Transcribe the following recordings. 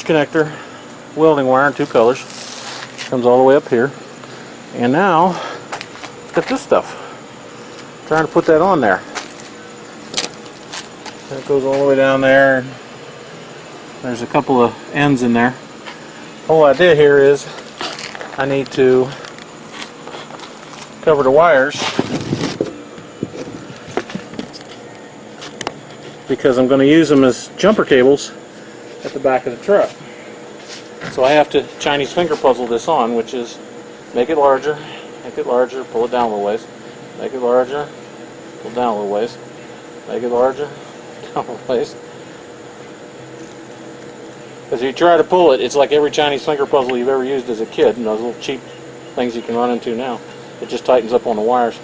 connector, welding wire in 2 colors, comes all the way up here. And now, look at this stuff. I'm trying to put that on there. That goes all the way down there. There's a couple of ends in there. The whole idea here is I need to cover the wires because I'm going to use them as jumper cables at the back of the truck. So I have to Chinese finger puzzle this on, which is make it larger, pull it down a little ways, make it larger, pull it down a little ways, make it larger, down a little ways. Because if you try to pull it, it's like every Chinese finger puzzle you've ever used as a kid, and those little cheap things you can run into now. It just tightens up on the wires.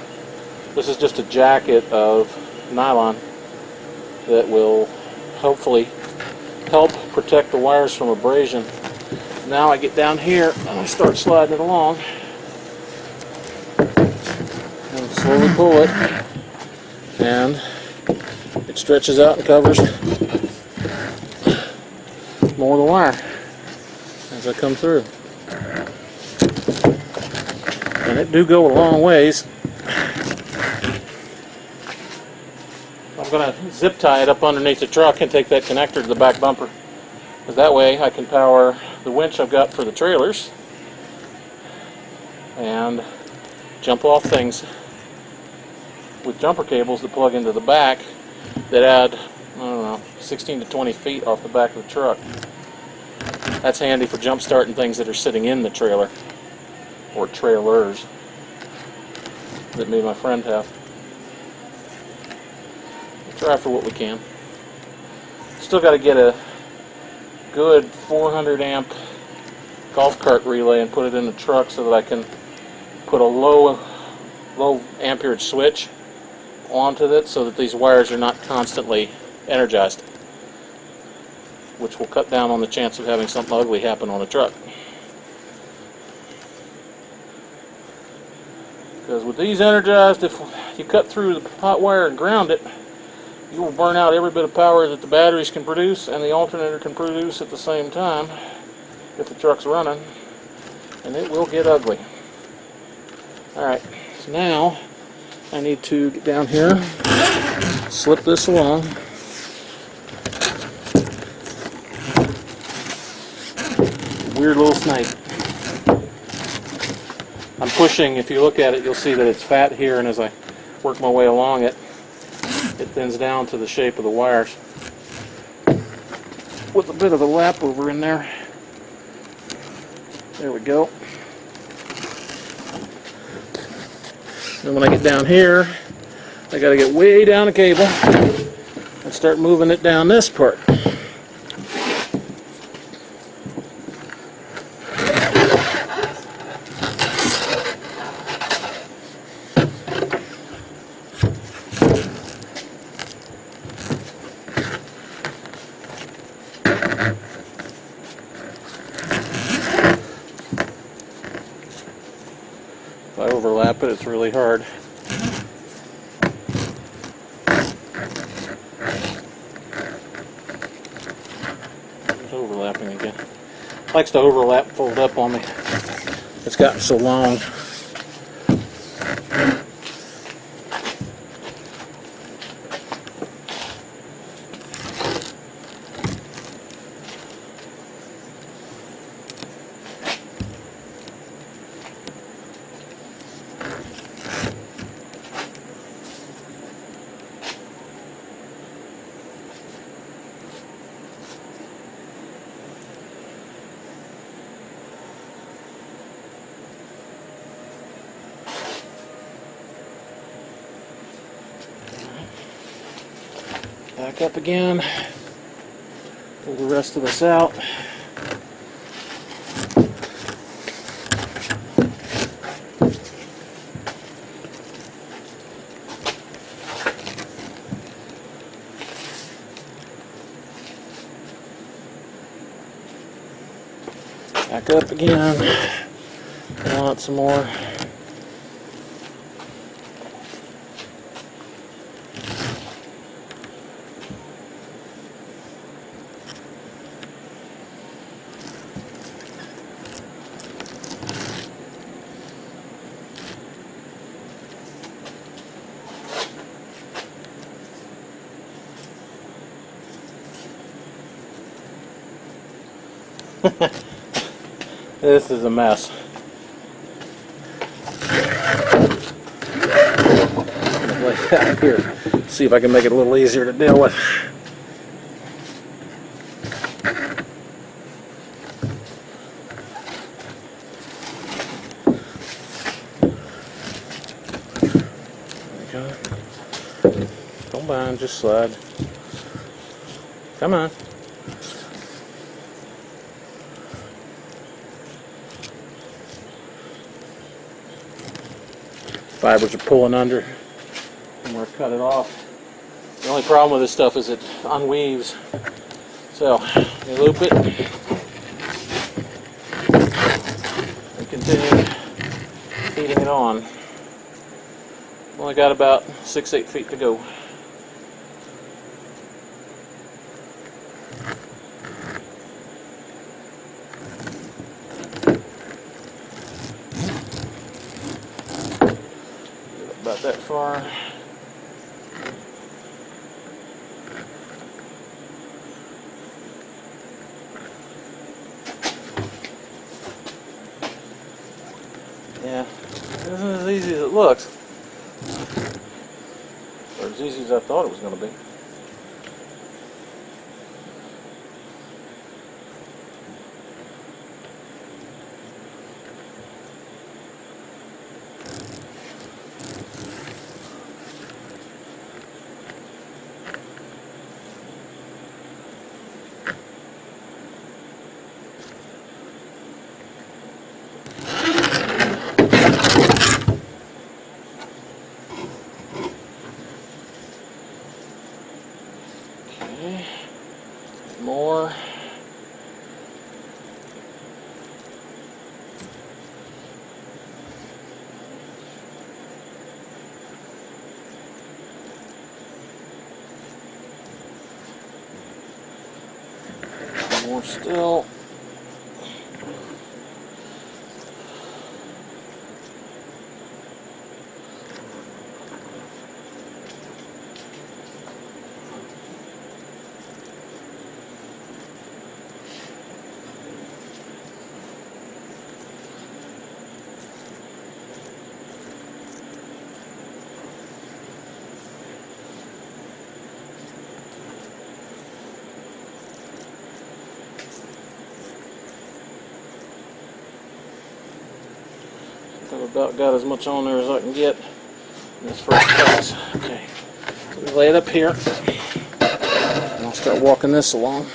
This is just a jacket of nylon that will hopefully help protect the wires from abrasion. Now I get down here and I start sliding it along and slowly pull it, and it stretches out and covers more of the wire as I come through. And it do go a long ways. I'm going to zip tie it up underneath the truck and take that connector to the back bumper, because that way I can power the winch I've got for the trailers and jump off things with jumper cables that plug into the back that add, I don't know, 16 to 20 feet off the back of the truck. That's handy for jump starting things that are sitting in the trailer, or trailers, that me and my friend have. We'll try for what we can. Still got to get a good 400 amp golf cart relay and put it in the truck so that I can put a low amperage switch onto it so that these wires are not constantly energized, which will cut down on the chance of having something ugly happen on a truck. Because with these energized, if you cut through the hot wire and ground it, you will burn out every bit of power that the batteries can produce and the alternator can produce at the same time if the truck's running, and it will get ugly. Alright, so now I need to get down here, slip this along. Weird little snake. I'm pushing, if you look at it, you'll see that it's fat here, and as I work my way along it, it thins down to the shape of the wires with a bit of a lap over in there. There we go. And when I get down here, I got to get way down the cable and start moving it down this part. If I overlap it, it's really hard. It's overlapping again. It likes to overlap, fold up on me. It's gotten so long. Back up again, pull the rest of this out. Back up again, pull out some more. This is a mess. Lay it out here. See if I can make it a little easier to deal with. There we go. Don't mind, just slide. Come on. Fibers are pulling under. I'm going to cut it off. The only problem with this stuff is it unweaves. So, you loop it and continue feeding it on. Only got about 6-8 feet to go. About that far. Yeah, it isn't as easy as it looks, or as easy as I thought it was going to be. Okay, more. More still. I've about got as much on there as I can get in this first pass. Okay, so we lay it up here, and I'll start walking this along.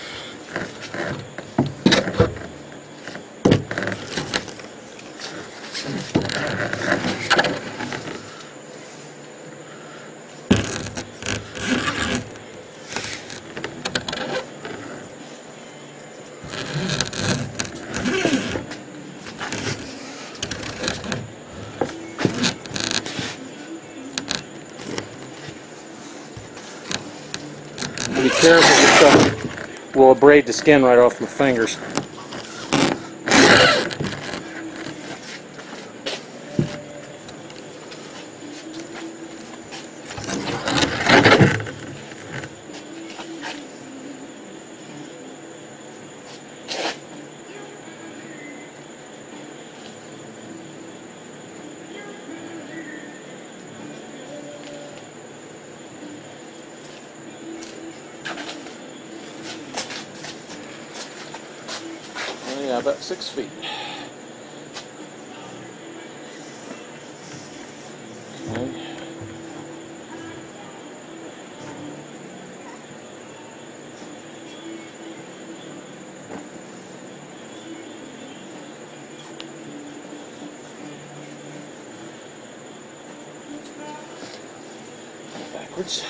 Be careful, this stuff will abrade the skin right off my fingers. Yeah, about 6 feet. Okay. Backwards.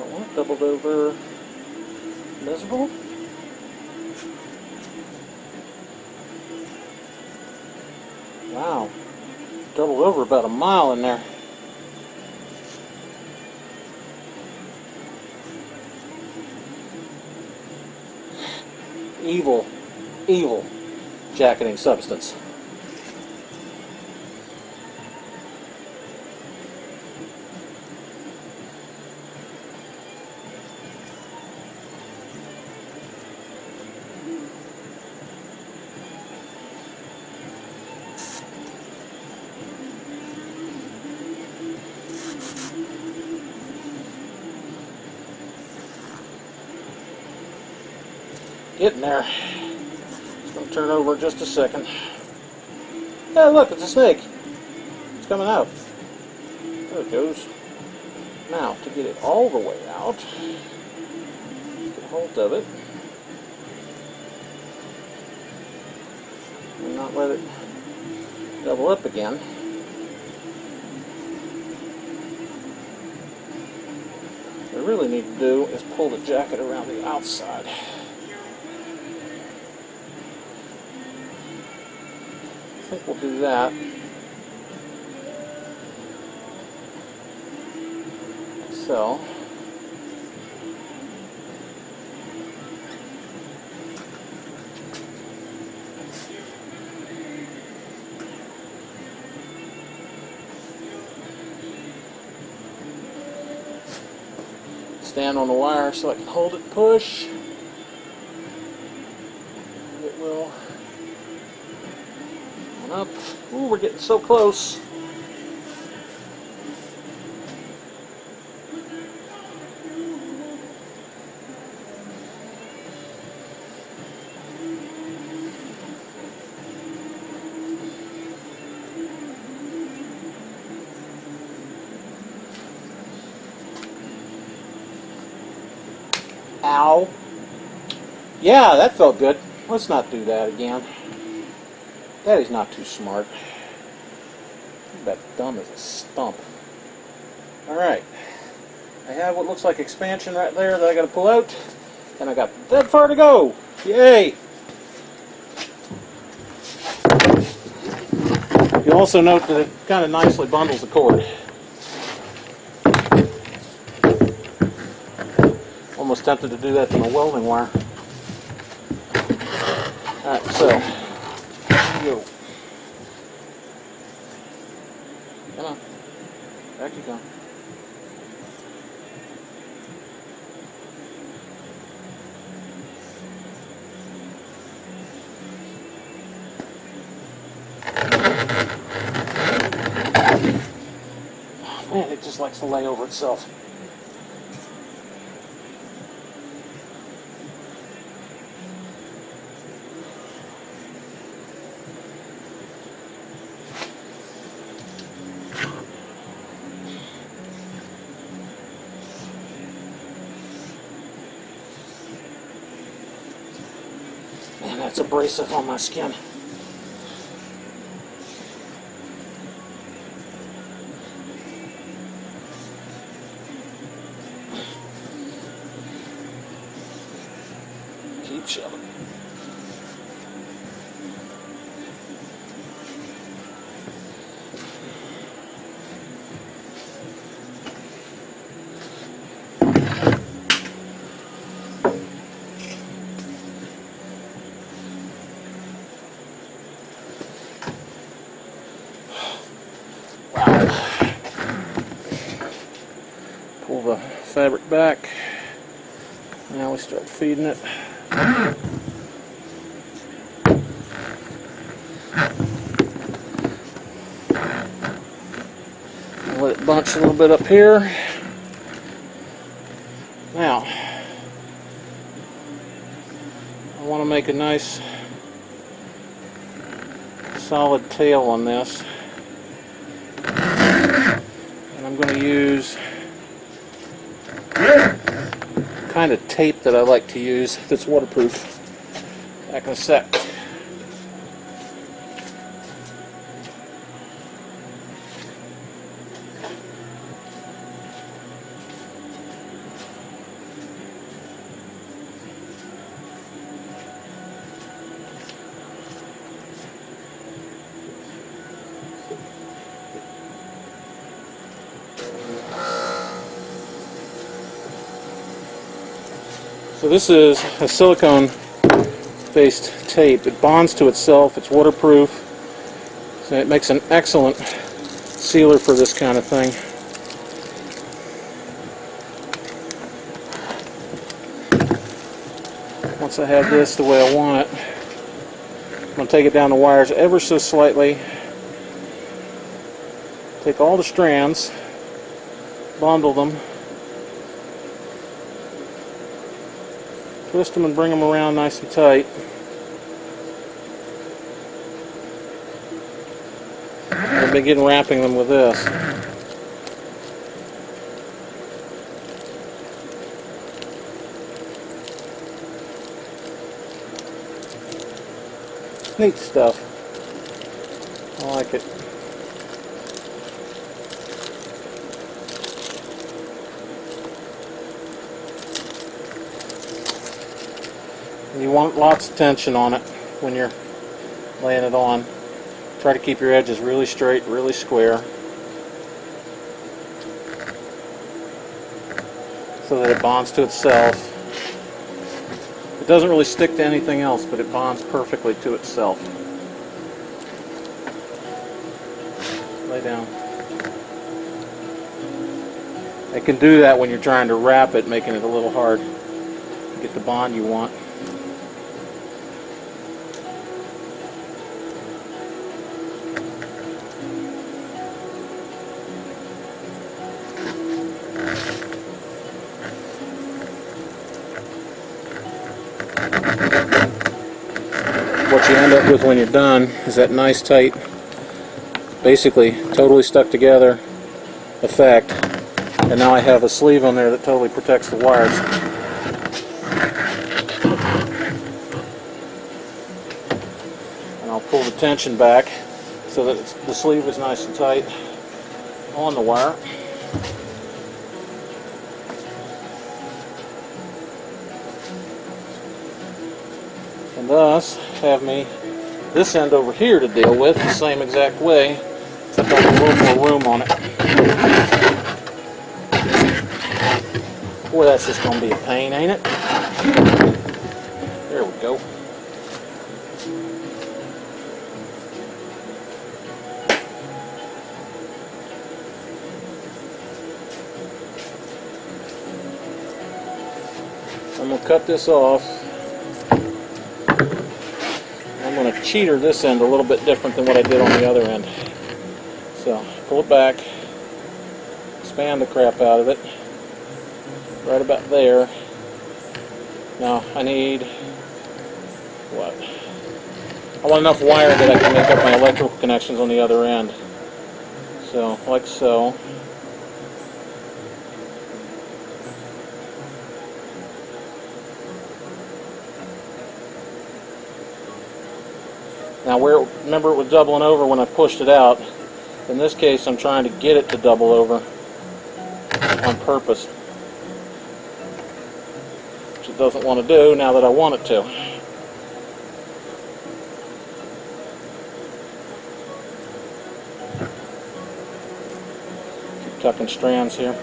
don't want it doubled over visible. Wow, doubled over about a mile in there. Evil, evil jacketing substance. Getting there. It's going to turn over in just a second. Yeah, look, it's a snake. It's coming out. There it goes. Now, to get it all the way out, get hold of it and not let it double up again. What we really need to do is pull the jacket around the outside. I think we'll do that. So, stand on the wire so I can hold it and push. It will come up. Ooh, we're getting so close. Ow. Yeah, that felt good. Let's not do that again. Daddy's not too smart. He's about dumb as a stump. Alright. I have what looks like expansion right there that I gotta pull out. And I got that far to go. Yay! You'll also note that it kind of nicely bundles the cord. Almost tempted to do that to my welding wire. Alright, so, go. Come on. Back you go. Oh, man, it just likes to lay over itself. Man, that's abrasive on my skin. Keep shoving. Pull the fabric back. Now we start feeding it. Let it bunch a little bit up here. Now, I want to make a nice solid tail on this. And I'm going to use kind of tape that I like to use that's waterproof. Back in a sec. So this is a silicone-based tape. It bonds to itself. It's waterproof. So it makes an excellent sealer for this kind of thing. Once I have this the way I want it, I'm going to take it down the wires ever so slightly. Take all the strands, bundle them, twist them and bring them around nice and tight. I'll begin wrapping them with this. Neat stuff. I like it. And you want lots of tension on it when you're laying it on. Try to keep your edges really straight, really square, so that it bonds to itself. It doesn't really stick to anything else, but it bonds perfectly to itself. Lay down. It can do that when you're trying to wrap it, making it a little hard to get the bond you want. What you end up with when you're done is that nice tight, basically totally stuck together effect. And now I have a sleeve on there that totally protects the wires. And I'll pull the tension back so that the sleeve is nice and tight on the wire. And thus have me this end over here to deal with the same exact way, except I have a little more room on it. Boy, that's just going to be a pain, ain't it? There we go. I'm going to cut this off. I'm going to cheater this end a little bit different than what I did on the other end. So, pull it back, expand the crap out of it, right about there. Now, I need, what? I want enough wire that I can make up my electrical connections on the other end. So, like so. Now, remember it was doubling over when I pushed it out. In this case, I'm trying to get it to double over on purpose, which it doesn't want to do now that I want it to. Keep tucking strands here.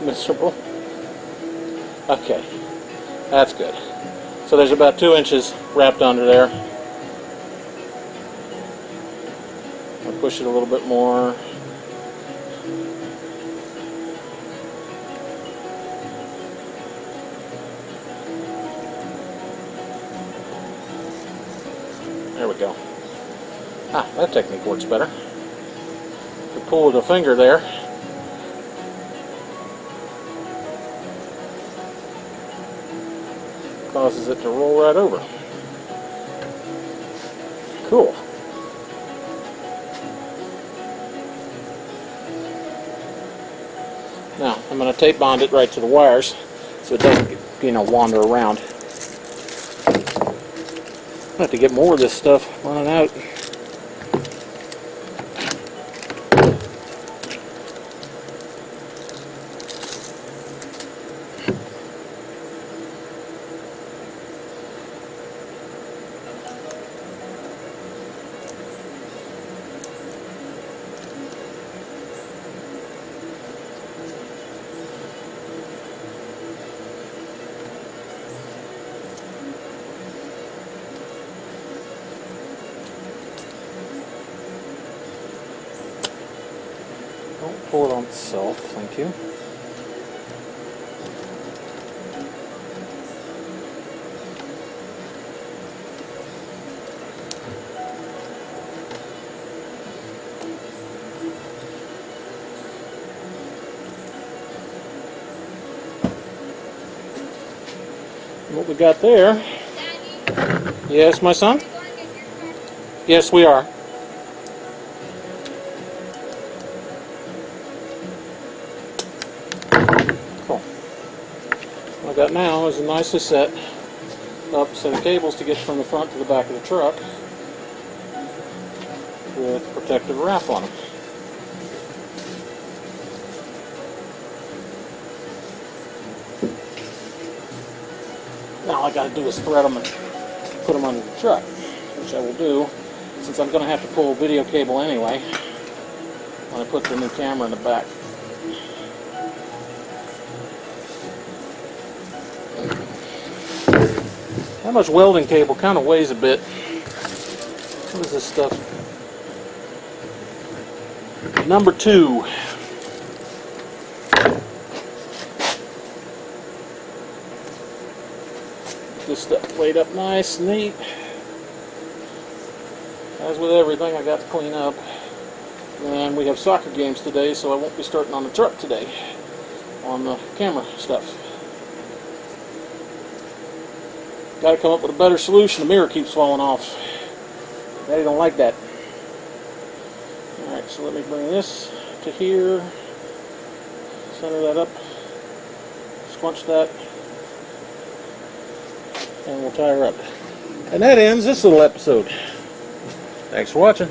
Miserable. Okay, that's good. So there's about 2 inches wrapped under there. I'll push it a little bit more. There we go. Ah, that technique works better. You pull with a finger there. Causes it to roll right over. Cool. Now, I'm going to tape bond it right to the wires so it doesn't, wander around. have to get more of this stuff running out. Don't pull it on itself, thank you. What we got there? Daddy? Yes, my son? Yes, we are. Cool. What I got now is a nicely set up set of cables to get from the front to the back of the truck with protective wrap on them. Now all I got to do is thread them and put them under the truck, which I will do since I'm going to have to pull a video cable anyway when I put the new camera in the back. That much welding cable kind of weighs a bit. What is this stuff? Number 2. This stuff laid up nice and neat. As with everything, I got to clean up. And we have soccer games today, so I won't be starting on the truck today on the camera stuff. Got to come up with a better solution. The mirror keeps falling off. Daddy don't like that. Alright, so let me bring this to here. Center that up. Squunch that. And we'll tie her up. And that ends this little episode. Thanks for watching.